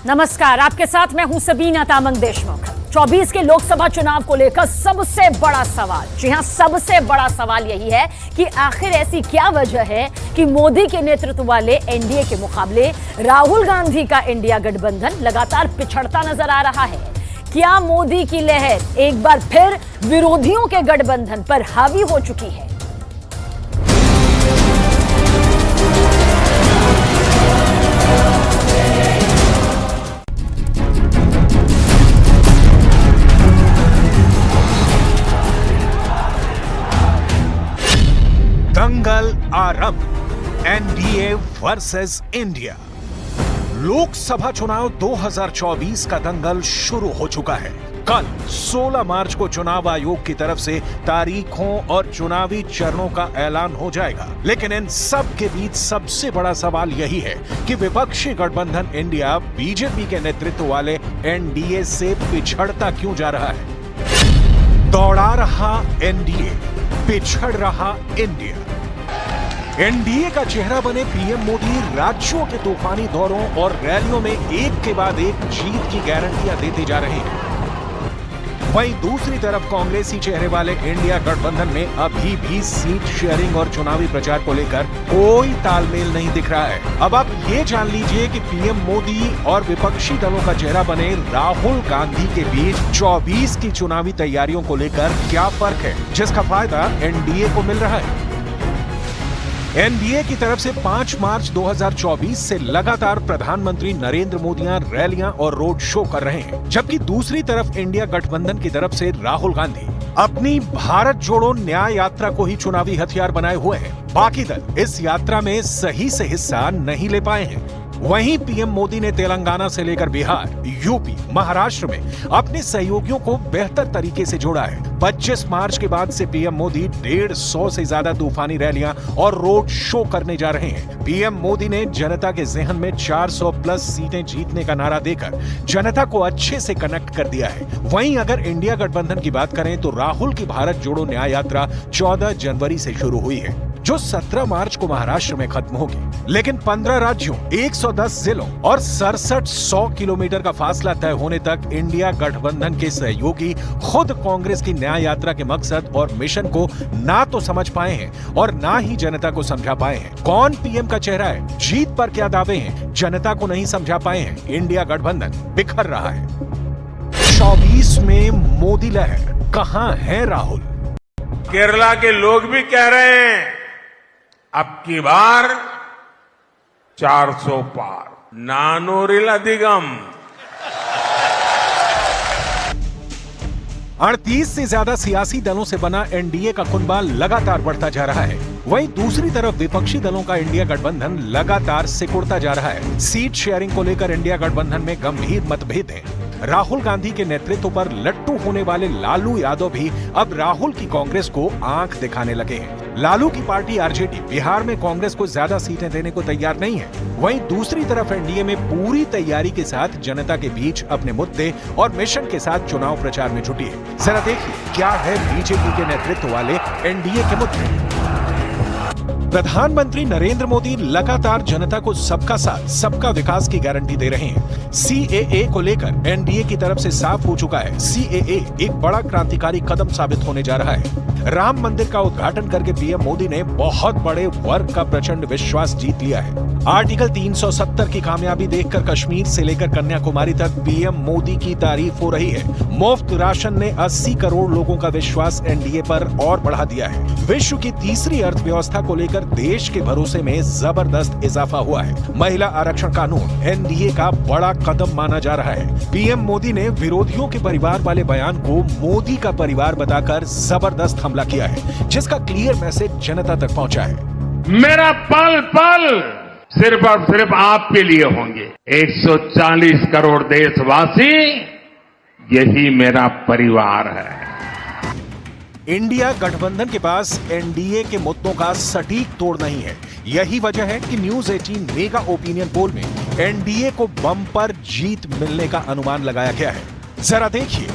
नमस्कार, आपके साथ मैं हूं सबीना तामंग देशमुख। 24 के लोकसभा चुनाव को लेकर सबसे बड़ा सवाल, जी हां, सबसे बड़ा सवाल यही है कि आखिर ऐसी क्या वजह है कि मोदी के नेतृत्व वाले एनडीए के मुकाबले राहुल गांधी का इंडिया गठबंधन लगातार पिछड़ता नजर आ रहा है। क्या मोदी की लहर एक बार फिर विरोधियों के गठबंधन पर हावी हो चुकी है? दंगल आरंभ, एनडीए वर्सेस इंडिया। लोकसभा चुनाव 2024 का दंगल शुरू हो चुका है। कल 16 मार्च को चुनाव आयोग की तरफ से तारीखों और चुनावी चरणों का ऐलान हो जाएगा। लेकिन इन सब के बीच सबसे बड़ा सवाल यही है कि विपक्षी गठबंधन इंडिया बीजेपी के नेतृत्व वाले एनडीए से पिछड़ता क्यों जा रहा है। दौड़ा रहा एनडीए, पिछड़ रहा इंडिया। एनडीए का चेहरा बने पीएम मोदी राज्यों के तूफानी दौरों और रैलियों में एक के बाद एक जीत की गारंटियां देते जा रहे हैं। वहीं दूसरी तरफ कांग्रेसी चेहरे वाले इंडिया गठबंधन में अभी भी सीट शेयरिंग और चुनावी प्रचार को लेकर कोई तालमेल नहीं दिख रहा है। अब आप ये जान लीजिए कि पीएम मोदी और विपक्षी दलों का चेहरा बने राहुल गांधी के बीच 24 की चुनावी तैयारियों को लेकर क्या फर्क है, जिसका फायदा एनडीए को मिल रहा है। एनडीए की तरफ से 5 मार्च 2024 से लगातार प्रधानमंत्री नरेंद्र मोदी रैलियां और रोड शो कर रहे हैं, जबकि दूसरी तरफ इंडिया गठबंधन की तरफ से राहुल गांधी अपनी भारत जोड़ो न्याय यात्रा को ही चुनावी हथियार बनाए हुए हैं। बाकी दल इस यात्रा में सही से हिस्सा नहीं ले पाए हैं। वहीं पीएम मोदी ने तेलंगाना से लेकर बिहार, यूपी, महाराष्ट्र में अपने सहयोगियों को बेहतर तरीके से जोड़ा है। 25 मार्च के बाद से पीएम मोदी 150 से ज्यादा तूफानी रैलियां और रोड शो करने जा रहे हैं। पीएम मोदी ने जनता के जहन में 400 प्लस सीटें जीतने का नारा देकर जनता को अच्छे से कनेक्ट कर दिया है। वहीं अगर इंडिया गठबंधन की बात करें तो राहुल की भारत जोड़ो न्याय यात्रा 14 जनवरी से शुरू हुई है, जो 17 मार्च को महाराष्ट्र में खत्म होगी। लेकिन 15 राज्यों, 110 जिलों और 6700 किलोमीटर का फासला तय होने तक इंडिया गठबंधन के सहयोगी खुद कांग्रेस की न्याय यात्रा के मकसद और मिशन को ना तो समझ पाए हैं और ना ही जनता को समझा पाए हैं। कौन पीएम का चेहरा है, जीत पर क्या दावे हैं, जनता को नहीं समझा पाए हैं। इंडिया गठबंधन बिखर रहा है। 24 में मोदी लहर, कहां है राहुल? केरला के लोग भी कह रहे हैं अब की बार 400 पार, नानोरिल अधिगम। 38 से ज्यादा सियासी दलों से बना एनडीए का कुनबा लगातार बढ़ता जा रहा है। वहीं दूसरी तरफ विपक्षी दलों का इंडिया गठबंधन लगातार सिकुड़ता जा रहा है। सीट शेयरिंग को लेकर इंडिया गठबंधन में गंभीर मतभेद हैं। राहुल गांधी के नेतृत्व पर लट्टू होने वाले लालू यादव भी अब राहुल की कांग्रेस को आंख दिखाने लगे हैं। लालू की पार्टी आरजेडी बिहार में कांग्रेस को ज्यादा सीटें देने को तैयार नहीं है। वहीं दूसरी तरफ एनडीए में पूरी तैयारी के साथ जनता के बीच अपने मुद्दे और मिशन के साथ चुनाव प्रचार में जुटी है। जरा देखिए क्या है बीजेपी के नेतृत्व वाले एनडीए के मुद्दे। प्रधानमंत्री नरेंद्र मोदी लगातार जनता को सबका साथ, सबका विकास की गारंटी दे रहे हैं। सीएए को लेकर एनडीए की तरफ से साफ हो चुका है, सीएए एक बड़ा क्रांतिकारी कदम साबित होने जा रहा है। राम मंदिर का उद्घाटन करके पीएम मोदी ने बहुत बड़े वर्ग का प्रचंड विश्वास जीत लिया है। आर्टिकल 370 की कामयाबी देखकर कश्मीर से लेकर कन्याकुमारी तक पीएम मोदी की तारीफ हो रही है। मुफ्त राशन ने 80 करोड़ लोगों का विश्वास एनडीए पर और बढ़ा दिया है। विश्व की तीसरी अर्थव्यवस्था को लेकर देश के भरोसे में जबरदस्त इजाफा हुआ है। महिला आरक्षण कानून एनडीए का बड़ा कदम माना जा रहा है। पीएम मोदी ने विरोधियों के परिवार वाले बयान को मोदी का परिवार बताकर जबरदस्त हमला किया है, जिसका क्लियर मैसेज जनता तक पहुंचा है। मेरा पल पल सिर्फ और सिर्फ आपके लिए होंगे। 140 करोड़ देशवासी, यही मेरा परिवार है। इंडिया गठबंधन के पास एनडीए के मुद्दों का सटीक तोड़ नहीं है। यही वजह है कि न्यूज 18 मेगा ओपिनियन पोल में एनडीए को बम्पर जीत मिलने का अनुमान लगाया गया है। जरा देखिए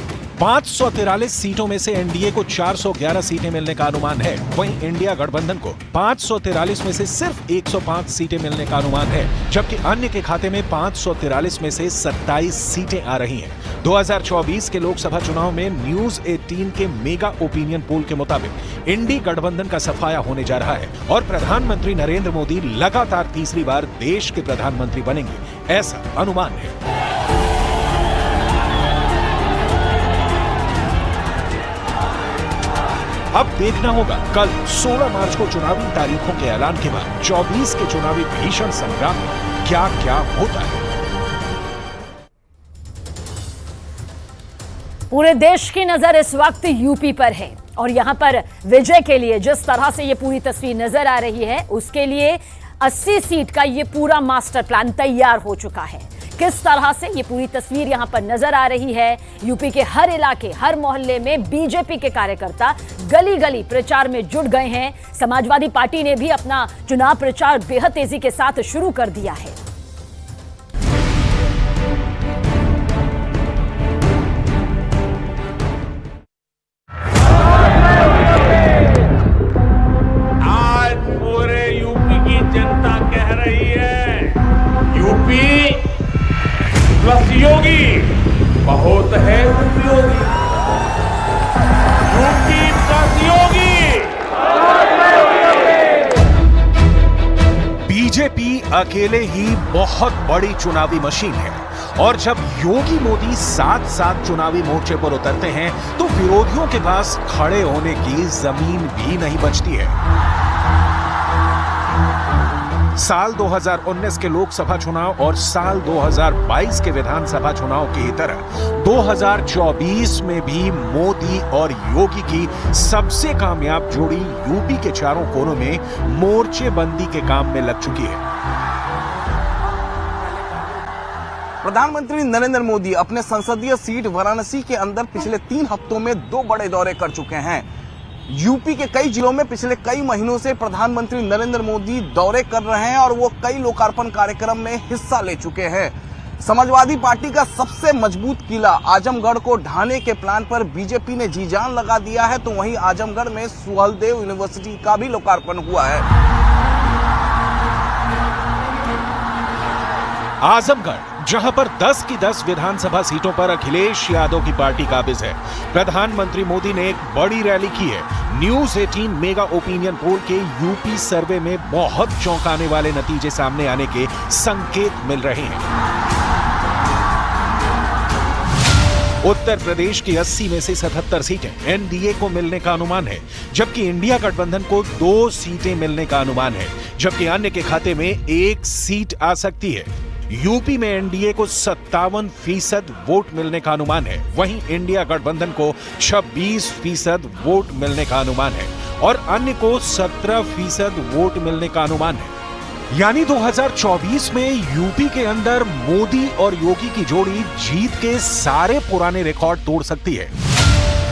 543 सीटों में से एनडीए को 411 सीटें मिलने का अनुमान है। वहीं इंडिया गठबंधन को 543 में से सिर्फ 105 सीटें मिलने का अनुमान है, जबकि अन्य के खाते में 543 में से 27 सीटें आ रही हैं। 2024 के लोकसभा चुनाव में न्यूज 18 के मेगा ओपिनियन पोल के मुताबिक इंडी गठबंधन का सफाया होने जा रहा है और प्रधानमंत्री नरेंद्र मोदी लगातार तीसरी बार देश के प्रधानमंत्री बनेंगे, ऐसा अनुमान है। अब देखना होगा कल 16 मार्च को चुनावी तारीखों के ऐलान के बाद 24 के चुनावी भीषण संग्राम में क्या क्या होता है। पूरे देश की नजर इस वक्त यूपी पर है और यहां पर विजय के लिए जिस तरह से ये पूरी तस्वीर नजर आ रही है, उसके लिए 80 सीट का ये पूरा मास्टर प्लान तैयार हो चुका है। किस तरह से ये पूरी तस्वीर यहां पर नजर आ रही है। यूपी के हर इलाके, हर मोहल्ले में बीजेपी के कार्यकर्ता गली गली प्रचार में जुट गए हैं। समाजवादी पार्टी ने भी अपना चुनाव प्रचार बेहद तेजी के साथ शुरू कर दिया है। आज पूरे यूपी की जनता कह रही है, यूपी प्लस योगी बहुत है उपयोगी। यूपी प्लस योगी। बीजेपी अकेले ही बहुत बड़ी चुनावी मशीन है और जब योगी मोदी साथ साथ चुनावी मोर्चे पर उतरते हैं तो विरोधियों के पास खड़े होने की जमीन भी नहीं बचती है। साल 2019 के लोकसभा चुनाव और साल 2022 के विधानसभा चुनाव की ही तरह 2024 में भी मोदी और योगी की सबसे कामयाब जोड़ी यूपी के चारों कोनों में मोर्चेबंदी के काम में लग चुकी है। प्रधानमंत्री नरेंद्र मोदी अपने संसदीय सीट वाराणसी के अंदर पिछले 3 हफ्तों में 2 बड़े दौरे कर चुके हैं। यूपी के कई जिलों में पिछले कई महीनों से प्रधानमंत्री नरेंद्र मोदी दौरे कर रहे हैं और वो कई लोकार्पण कार्यक्रम में हिस्सा ले चुके हैं। समाजवादी पार्टी का सबसे मजबूत किला आजमगढ़ को ढाने के प्लान पर बीजेपी ने जी जान लगा दिया है, तो वहीं आजमगढ़ में सुहलदेव यूनिवर्सिटी का भी लोकार्पण हुआ है। आजमगढ़, जहां पर 10 की 10 विधानसभा सीटों पर अखिलेश यादव की पार्टी काबिज है। प्रधानमंत्री मोदी ने एक बड़ी रैली की है। न्यूज 18 मेगा ओपिनियन पोल के यूपी सर्वे में बहुत चौंकाने वाले नतीजे सामने आने के संकेत मिल रहे हैं। उत्तर प्रदेश की 80 में से 77 सीटें एनडीए को मिलने का अनुमान है, जबकि इंडिया गठबंधन को 2 सीटें मिलने का अनुमान है, जबकि अन्य के खाते में 1 सीट आ सकती है। यूपी में एनडीए को 57% वोट मिलने का अनुमान है, वहीं इंडिया गठबंधन को 26% वोट मिलने का अनुमान है और अन्य को 17% वोट मिलने का अनुमान है। यानी 2024 में यूपी के अंदर मोदी और योगी की जोड़ी जीत के सारे पुराने रिकॉर्ड तोड़ सकती है।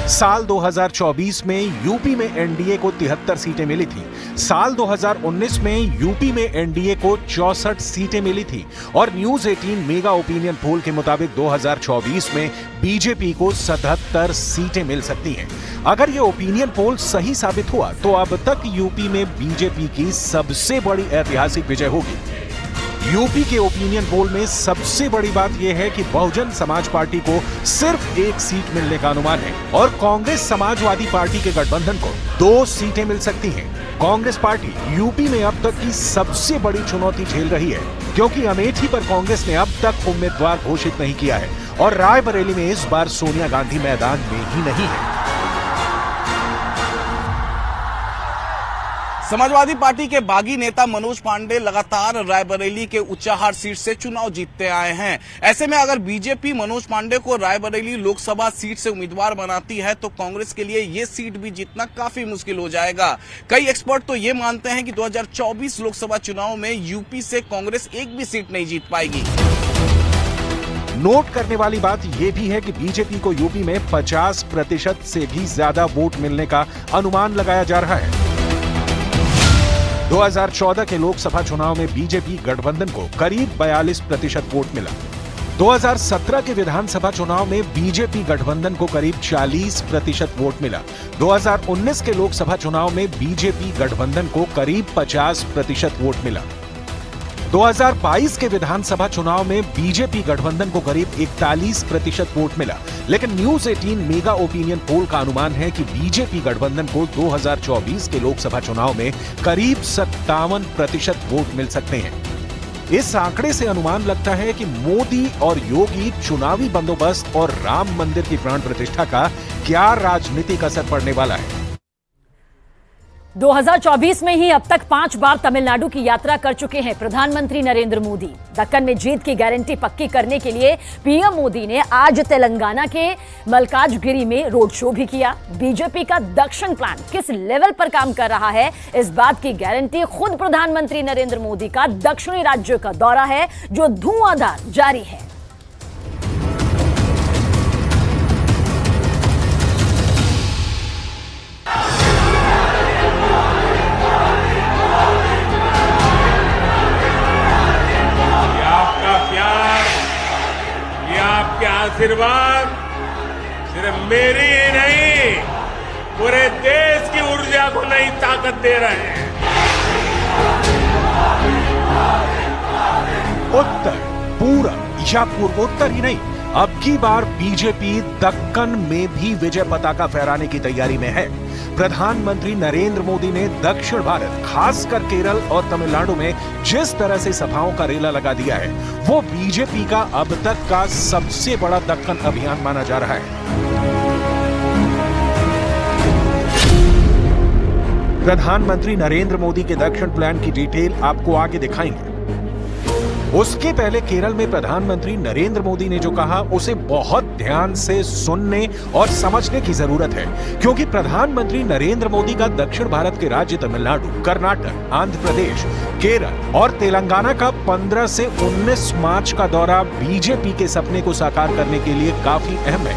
साल 2024 में यूपी में एनडीए को 73 सीटें मिली थी। साल 2019 में यूपी में एनडीए को 64 सीटें मिली थी और न्यूज 18 मेगा ओपिनियन पोल के मुताबिक 2024 में बीजेपी को 77 सीटें मिल सकती हैं। अगर यह ओपिनियन पोल सही साबित हुआ तो अब तक यूपी में बीजेपी की सबसे बड़ी ऐतिहासिक विजय होगी। यूपी के ओपिनियन पोल में सबसे बड़ी बात यह है कि बहुजन समाज पार्टी को सिर्फ 1 सीट मिलने का अनुमान है और कांग्रेस समाजवादी पार्टी के गठबंधन को 2 सीटें मिल सकती हैं। कांग्रेस पार्टी यूपी में अब तक की सबसे बड़ी चुनौती झेल रही है, क्योंकि अमेठी पर कांग्रेस ने अब तक उम्मीदवार घोषित नहीं किया है और रायबरेली में इस बार सोनिया गांधी मैदान में ही नहीं है। समाजवादी पार्टी के बागी नेता मनोज पांडे लगातार रायबरेली के उच्चाहार सीट से चुनाव जीतते आए हैं। ऐसे में अगर बीजेपी मनोज पांडे को रायबरेली लोकसभा सीट से उम्मीदवार बनाती है तो कांग्रेस के लिए ये सीट भी जीतना काफी मुश्किल हो जाएगा। कई एक्सपर्ट तो ये मानते हैं कि 2024 लोकसभा चुनाव में यूपी से कांग्रेस एक भी सीट नहीं जीत पाएगी। नोट करने वाली बात यह भी है कि बीजेपी को यूपी में 50% से भी ज्यादा वोट मिलने का अनुमान लगाया जा रहा है। 2014 के लोकसभा चुनाव में बीजेपी गठबंधन को करीब 42% वोट मिला। 2017 के विधानसभा चुनाव में बीजेपी गठबंधन को करीब 40% वोट मिला। 2019 के लोकसभा चुनाव में बीजेपी गठबंधन को करीब 50% वोट मिला। 2022 के विधानसभा चुनाव में बीजेपी गठबंधन को करीब 41% वोट मिला। लेकिन न्यूज 18 मेगा ओपिनियन पोल का अनुमान है कि बीजेपी गठबंधन को 2024 के लोकसभा चुनाव में करीब 57% वोट मिल सकते हैं। इस आंकड़े से अनुमान लगता है कि मोदी और योगी चुनावी बंदोबस्त और राम मंदिर की प्राण प्रतिष्ठा का क्या राजनीतिक असर पड़ने वाला है। 2024 में ही अब तक 5 बार तमिलनाडु की यात्रा कर चुके हैं प्रधानमंत्री नरेंद्र मोदी। दक्कन में जीत की गारंटी पक्की करने के लिए पीएम मोदी ने आज तेलंगाना के मलकाजगिरी में रोड शो भी किया। बीजेपी का दक्षिण प्लान किस लेवल पर काम कर रहा है, इस बात की गारंटी खुद प्रधानमंत्री नरेंद्र मोदी का दक्षिणी राज्यों का दौरा है, जो धुआंधार जारी है। आशीर्वाद सिर्फ मेरी ही नहीं, पूरे देश की ऊर्जा को नई ताकत दे रहे हैं। उत्तर, पूरब या पूर्वोत्तर ही नहीं, अब की बार बीजेपी दक्कन में भी विजय पताका फहराने की तैयारी में है। प्रधानमंत्री नरेंद्र मोदी ने दक्षिण भारत, खासकर केरल और तमिलनाडु में जिस तरह से सभाओं का रेला लगा दिया है, वो बीजेपी का अब तक का सबसे बड़ा दक्कन अभियान माना जा रहा है। प्रधानमंत्री नरेंद्र मोदी के दक्षिण प्लान की डिटेल आपको आगे दिखाएंगे। उसके पहले केरल में प्रधानमंत्री नरेंद्र मोदी ने जो कहा, उसे बहुत ध्यान से सुनने और समझने की जरूरत है, क्योंकि प्रधानमंत्री नरेंद्र मोदी का दक्षिण भारत के राज्य तमिलनाडु, कर्नाटक, आंध्र प्रदेश, केरल और तेलंगाना का 15 से 19 मार्च का दौरा बीजेपी के सपने को साकार करने के लिए काफी अहम है।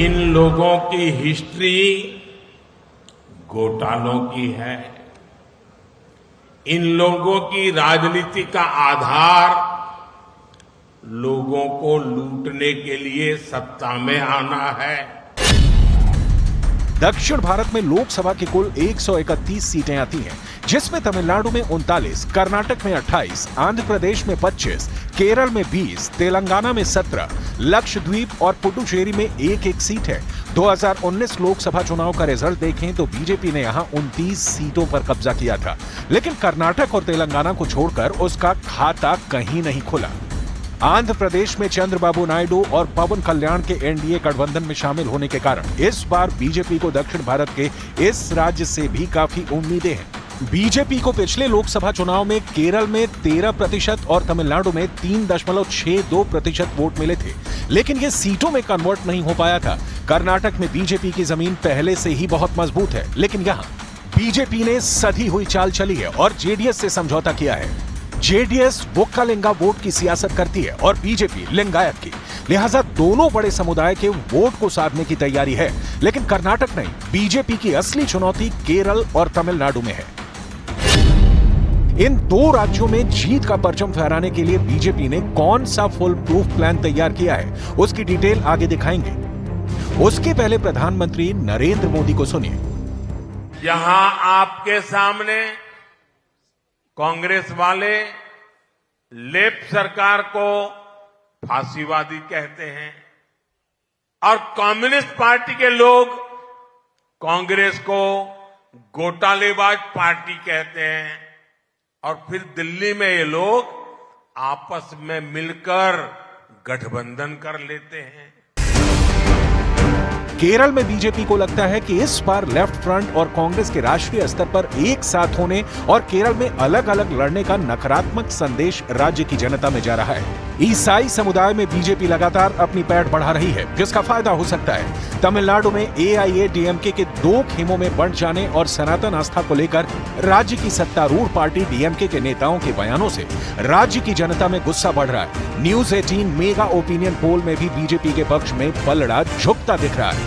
इन लोगों की हिस्ट्री घोटालों की है। इन लोगों की राजनीति का आधार लोगों को लूटने के लिए सत्ता में आना है। दक्षिण भारत में लोकसभा की कुल 131 सीटें आती हैं, जिसमें तमिलनाडु में 39, कर्नाटक में 28, आंध्र प्रदेश में 25, केरल में 20, तेलंगाना में 17, लक्षद्वीप और पुडुचेरी में एक सीट है। 2019 लोकसभा चुनाव का रिजल्ट देखें तो बीजेपी ने यहां 29 सीटों पर कब्जा किया था, लेकिन कर्नाटक और तेलंगाना को छोड़कर उसका खाता कहीं नहीं खुला। आंध्र प्रदेश में चंद्रबाबू नायडू और पवन कल्याण के एनडीए गठबंधन में शामिल होने के कारण इस बार बीजेपी को दक्षिण भारत के इस राज्य से भी काफी उम्मीदें हैं। बीजेपी को पिछले लोकसभा चुनाव में केरल में 13% और तमिलनाडु में 3.62% वोट मिले थे, लेकिन ये सीटों में कन्वर्ट नहीं हो पाया था। कर्नाटक में बीजेपी की जमीन पहले से ही बहुत मजबूत है, लेकिन यहाँ बीजेपी ने सधी हुई चाल चली है और जेडीएस से समझौता किया है। जेडीएस वोक्कालिंगा वोट की सियासत करती है और बीजेपी लिंगायत की, लिहाजा दोनों बड़े समुदाय के वोट को साधने की तैयारी है। लेकिन कर्नाटक नहीं, बीजेपी की असली चुनौती केरल और तमिलनाडु में है। इन दो राज्यों में जीत का परचम फहराने के लिए बीजेपी ने कौन सा फुल प्रूफ प्लान तैयार किया है, उसकी डिटेल आगे दिखाएंगे। उसके पहले प्रधानमंत्री नरेंद्र मोदी को सुनिए। यहां आपके सामने कांग्रेस वाले लेफ्ट सरकार को फांसीवादी कहते हैं और कम्युनिस्ट पार्टी के लोग कांग्रेस को घोटालेबाज पार्टी कहते हैं, और फिर दिल्ली में ये लोग आपस में मिलकर गठबंधन कर लेते हैं। केरल में बीजेपी को लगता है कि इस बार लेफ्ट फ्रंट और कांग्रेस के राष्ट्रीय स्तर पर एक साथ होने और केरल में अलग अलग लड़ने का नकारात्मक संदेश राज्य की जनता में जा रहा है। ईसाई समुदाय में बीजेपी लगातार अपनी पैठ बढ़ा रही है, जिसका फायदा हो सकता है। तमिलनाडु में एआईएडीएमके के 2 खेमों में बंट जाने और सनातन आस्था को लेकर राज्य की सत्तारूढ़ पार्टी डीएमके के नेताओं के बयानों से राज्य की जनता में गुस्सा बढ़ रहा है। न्यूज 18 मेगा ओपिनियन पोल में भी बीजेपी के पक्ष में पलड़ा झुकता दिख रहा है।